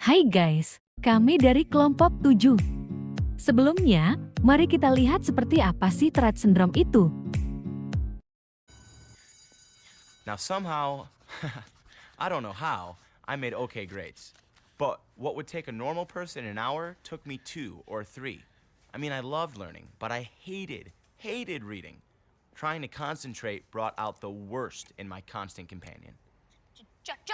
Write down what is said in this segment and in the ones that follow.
Hai guys, kami dari kelompok 7. Sebelumnya, mari kita lihat seperti apa sih Tourette Syndrome itu. Now somehow, I don't know how, I made okay grades. But what would take a normal person an hour took me 2 or 3. I mean, I loved learning, but I hated reading. Trying to concentrate brought out the worst in my constant companion. Jack.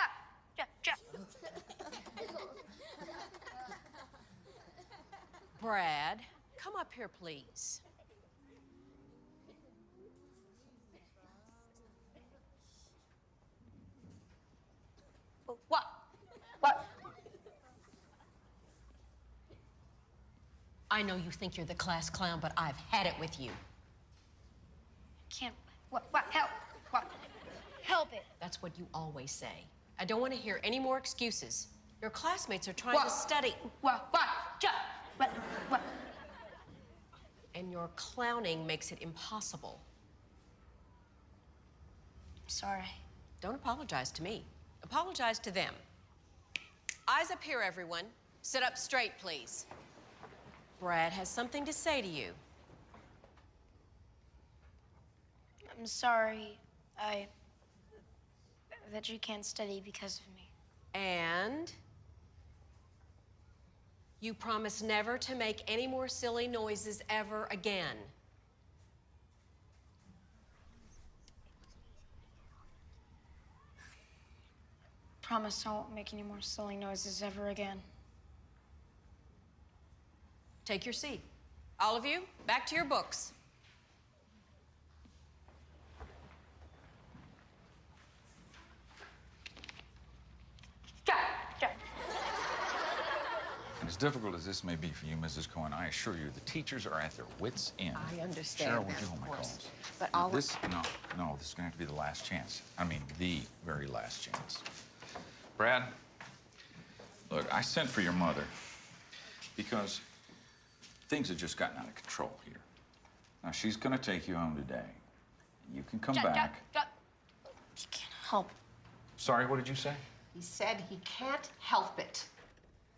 Brad, come up here, please. What? I know you think you're the class clown, but I've had it with you. Can't. What? Help! What? Help it! That's what you always say. I don't want to hear any more excuses. Your classmates are trying to study. What? Jack! What? And your clowning makes it impossible. Sorry. Don't apologize to me. Apologize to them. Eyes up here, everyone. Sit up straight, please. Brad has something to say to you. I'm sorry. That you can't study because of me. And you promise never to make any more silly noises ever again. Promise I won't make any more silly noises ever again. Take your seat. All of you, back to your books. Jack! And as difficult as this may be for you, Mrs. Cohen, I assure you the teachers are at their wits' end. I understand Cheryl, would that, you of hold my course. calls? But all this is going to have to be the last chance. I mean, the very last chance. Brad, look, I sent for your mother because things have just gotten out of control here. Now, she's going to take you home today. You can come back. Jack! You can't help. Sorry, what did you say? He said he can't help it.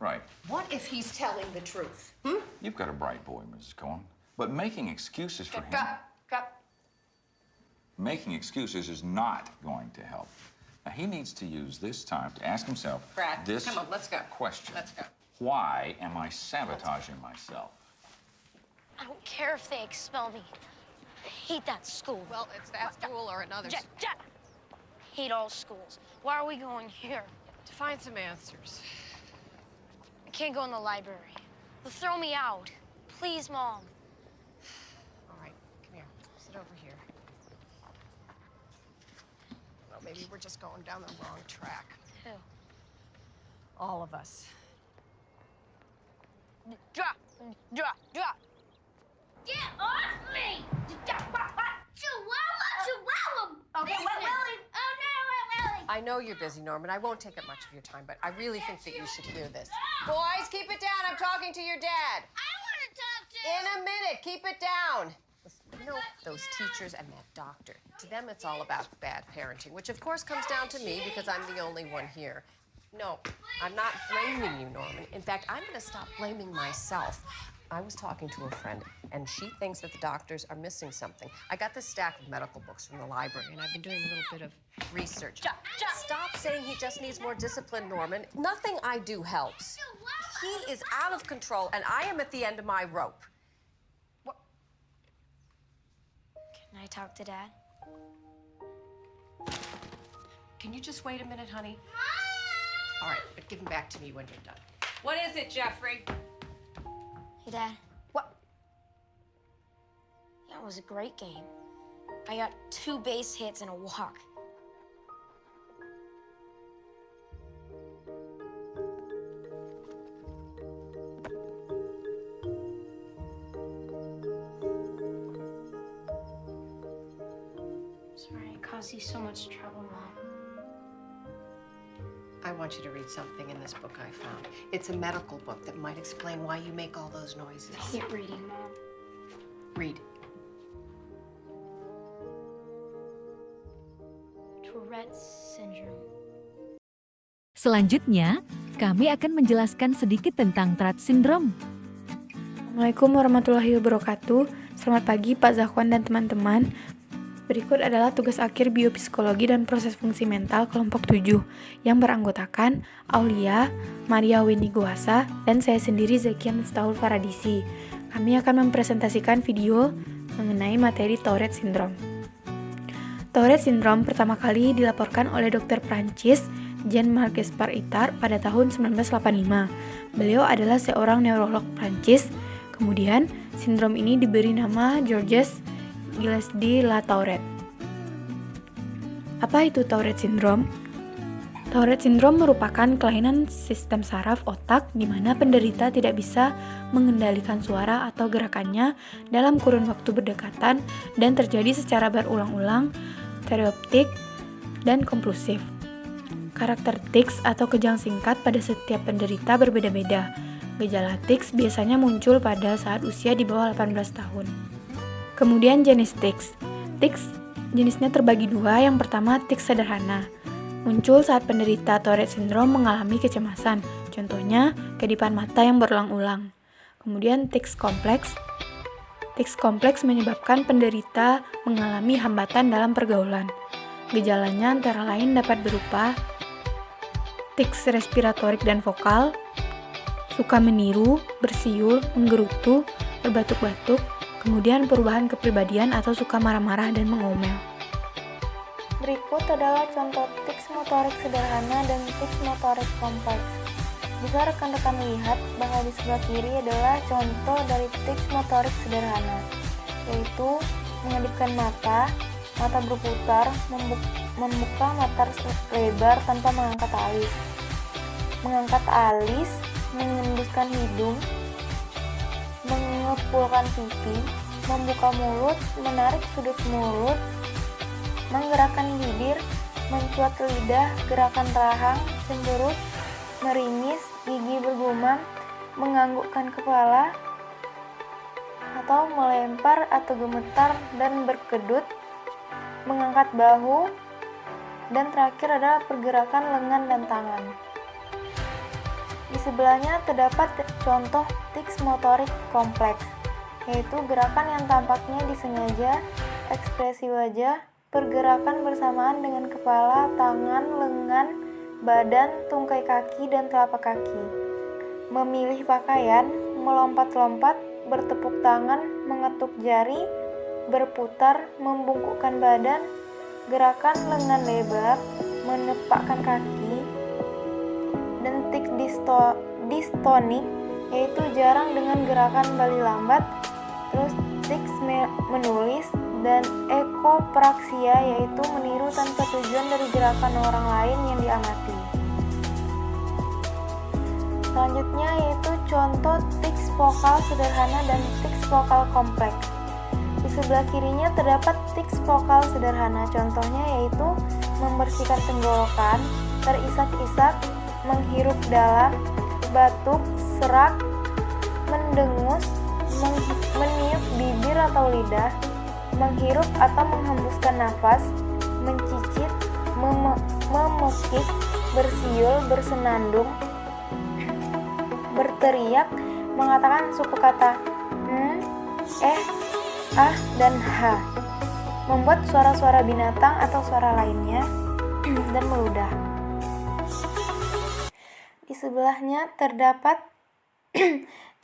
Right. What if he's telling the truth? You've got a bright boy, Mrs. Cohen. But making excuses for him... Jack! Making excuses is not going to help. Now, he needs to use this time to ask himself Brad, this come on, let's go. question. Let's go. Why am I sabotaging myself? I don't care if they expel me. I hate that school. Well, it's that school or another. Jack! Hate all schools. Why are we going here? To find some answers. I can't go in the library. They'll throw me out. Please, Mom. All right, come here. Sit over here. Well, maybe we're just going down the wrong track. Who? All of us. Drop! Get off me! Chihuahua! Okay, Willie! Oh, no, Willie! I know you're busy, Norman. I won't take up much of your time, but I really think that you should hear this. Boys, keep it down. I'm talking to your dad. I want to talk to In a minute, keep it down. Listen, you know, those teachers and that doctor, to them it's all about bad parenting, which of course comes down to me because I'm the only one here. No, I'm not blaming you, Norman. In fact, I'm going to stop blaming myself. I was talking to a friend, and she thinks that the doctors are missing something. I got this stack of medical books from the library, and I've been doing a little bit of research. Stop saying he just needs more discipline, Norman. Nothing I do helps. He is out of control, and I am at the end of my rope. Can I talk to Dad? Can you just wait a minute, honey? All right, but give him back to me when you're done. What is it, Jeffrey? Hey, Dad. What? That was a great game. I got 2 base hits and a walk. Sorry I caused you so much trouble, Mom. I want you to read something in this book I found. It's a medical book that might explain why you make all those noises. I hate reading, Mom. Read. Tourette Syndrome. Selanjutnya, Kami akan menjelaskan sedikit tentang Tourette Syndrome. Assalamualaikum warahmatullahi wabarakatuh. Selamat pagi Pak Zakwan dan teman-teman. Berikut adalah tugas akhir biopsikologi dan proses fungsi mental kelompok 7 yang beranggotakan Aulia, Maria Wenigoasa, dan saya sendiri Zakia Miftahul Faradisi. Kami akan mempresentasikan video mengenai materi Tourette Syndrome. Tourette Syndrome pertama kali dilaporkan oleh dokter Prancis Jean-Marc Gaspard Itard pada tahun 1985. Beliau adalah seorang neurolog Prancis. Kemudian, sindrom ini diberi nama Georges Gilles de la Tourette. Apa itu Tourette Syndrome? Tourette Syndrome merupakan kelainan sistem saraf otak di mana penderita tidak bisa mengendalikan suara atau gerakannya dalam kurun waktu berdekatan dan terjadi secara berulang-ulang, stereotip, dan kompulsif. Karakter tics atau kejang singkat pada setiap penderita berbeda-beda. Gejala tics biasanya muncul pada saat usia di bawah 18 tahun. Kemudian jenis tics. Tics jenisnya terbagi dua. Yang pertama tics sederhana. Muncul saat penderita Tourette Syndrome mengalami kecemasan. Contohnya, kedipan mata yang berulang-ulang. Kemudian tics kompleks. Tics kompleks menyebabkan penderita mengalami hambatan dalam pergaulan. Gejalanya antara lain dapat berupa tics respiratorik dan vokal, suka meniru, bersiul, menggerutu, berbatuk-batuk, kemudian perubahan kepribadian atau suka marah-marah dan mengomel. Berikut adalah contoh tics motorik sederhana dan tics motorik kompleks. Bisa rekan-rekan lihat bahwa di sebelah kiri adalah contoh dari tics motorik sederhana, yaitu mengedipkan mata, mata berputar, membuka mata lebar tanpa mengangkat alis. Mengangkat alis, mengenduskan hidung, mengepulkan pipi, membuka mulut, menarik sudut mulut, menggerakkan bibir, mencuat lidah, gerakan rahang, cemberut, meringis, gigi bergumam, menganggukkan kepala, atau melempar atau gemetar dan berkedut, mengangkat bahu, dan terakhir adalah pergerakan lengan dan tangan. Di sebelahnya terdapat contoh tics motorik kompleks, yaitu gerakan yang tampaknya disengaja, ekspresi wajah, pergerakan bersamaan dengan kepala, tangan, lengan, badan, tungkai kaki, dan telapak kaki. Memilih pakaian, melompat-lompat, bertepuk tangan, mengetuk jari, berputar, membungkukkan badan, gerakan lengan lebar, menepakkan kaki, dan tics distonik, yaitu jarang dengan gerakan bali lambat, terus tics menulis, dan ekopraksia, yaitu meniru tanpa tujuan dari gerakan orang lain yang diamati. Selanjutnya yaitu contoh tics vokal sederhana dan tics vokal kompleks. Di sebelah kirinya terdapat tics vokal sederhana, contohnya yaitu membersihkan tenggorokan, terisak-isak, menghirup dalam, batuk, serak, mendengus, meniup bibir atau lidah, menghirup atau menghembuskan nafas, mencicit, memekik, bersiul, bersenandung, berteriak, mengatakan suku kata ah, dan ha, membuat suara-suara binatang atau suara lainnya, dan meludah. Di sebelahnya terdapat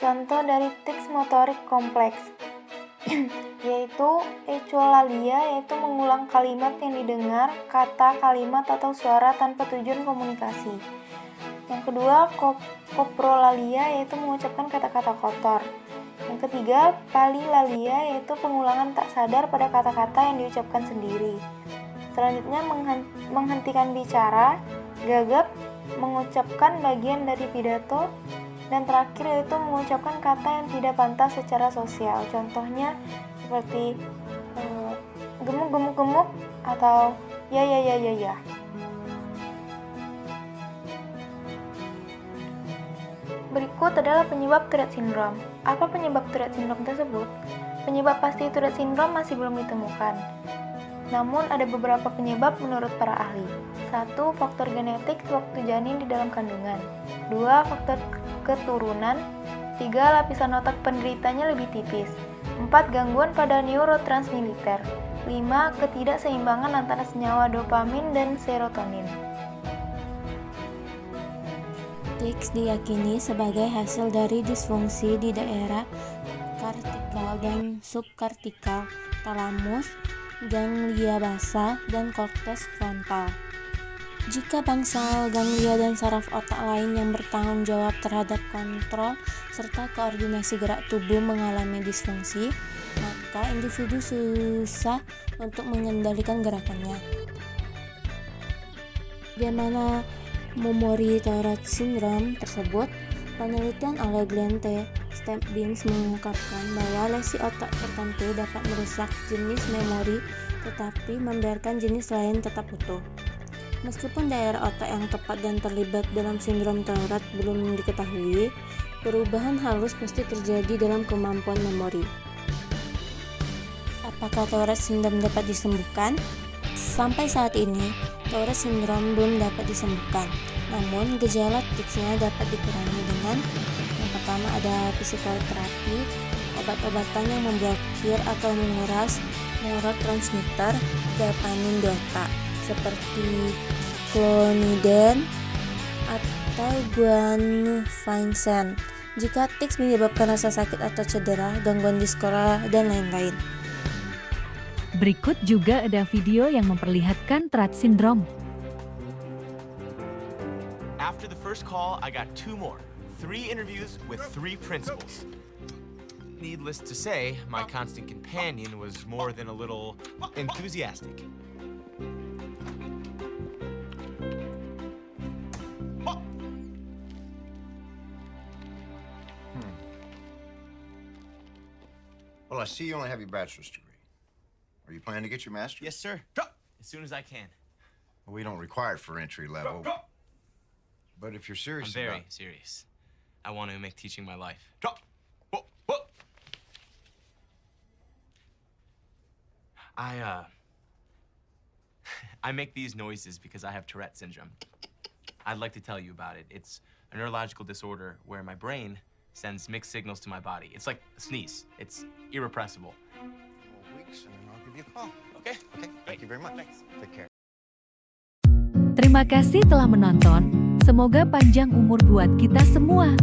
contoh dari tics motorik kompleks, yaitu echolalia, yaitu mengulang kalimat yang didengar, kata, kalimat, atau suara tanpa tujuan komunikasi. Yang kedua, koprolalia, yaitu mengucapkan kata-kata kotor. Yang ketiga, palilalia, yaitu pengulangan tak sadar pada kata-kata yang diucapkan sendiri. Selanjutnya, menghentikan bicara, gagap, mengucapkan bagian dari pidato, dan terakhir yaitu mengucapkan kata yang tidak pantas secara sosial. Contohnya seperti gemuk-gemuk-gemuk atau ya. Berikut adalah penyebab Tourette Syndrome. Apa penyebab Tourette Syndrome tersebut? Penyebab pasti Tourette Syndrome masih belum ditemukan. Namun ada beberapa penyebab menurut para ahli. 1. Faktor genetik waktu janin di dalam kandungan. 2. Faktor keturunan. 3. Lapisan otak penderitanya lebih tipis. 4. Gangguan pada neurotransmitter. 5. Ketidakseimbangan antara senyawa dopamin dan serotonin. Tics diyakini sebagai hasil dari disfungsi di daerah kortikal dan subkortikal, talamus, ganglia basal, dan korteks frontal. Jika bangsal, ganglia, dan saraf otak lain yang bertanggung jawab terhadap kontrol serta koordinasi gerak tubuh mengalami disfungsi, maka individu susah untuk mengendalikan gerakannya. Bagaimana memori Tourette syndrome tersebut? Penelitian oleh Glenn T. Stebbins mengungkapkan bahwa lesi otak tertentu dapat merusak jenis memori tetapi membiarkan jenis lain tetap utuh. Meskipun daerah otak yang tepat dan terlibat dalam sindrom Tourette belum diketahui, perubahan halus pasti terjadi dalam kemampuan memori. Apakah Tourette syndrome dapat disembuhkan? Sampai saat ini, Tourette syndrome belum dapat disembuhkan. Namun, gejala ticsnya dapat dikurangi dengan yang pertama ada psikoterapi, obat-obatan yang memblokir atau menguras neurotransmitter dopamin di otak seperti clonidine atau guanfacine. Jika tics menyebabkan rasa sakit atau cedera, gangguan di sekolah, dan lain-lain. Berikut juga ada video yang memperlihatkan Tourette syndrome. After the first call, I got 2 more. 3 interviews with 3 principals. Needless to say, my constant companion was more than a little enthusiastic. Well, I see you only have your bachelor's degree. Are you planning to get your master's? Yes, sir. As soon as I can. Well, we don't require it for entry level. But if you're serious I'm very about... serious. I want to make teaching my life. I make these noises because I have Tourette syndrome. I'd like to tell you about it. It's a neurological disorder where my brain sends mixed signals to my body. It's like a sneeze. It's irrepressible. Weeks and then I'll give you a call. Okay? Okay, thank you very much. Thanks. Take care. Terima kasih telah menonton. Semoga panjang umur buat kita semua.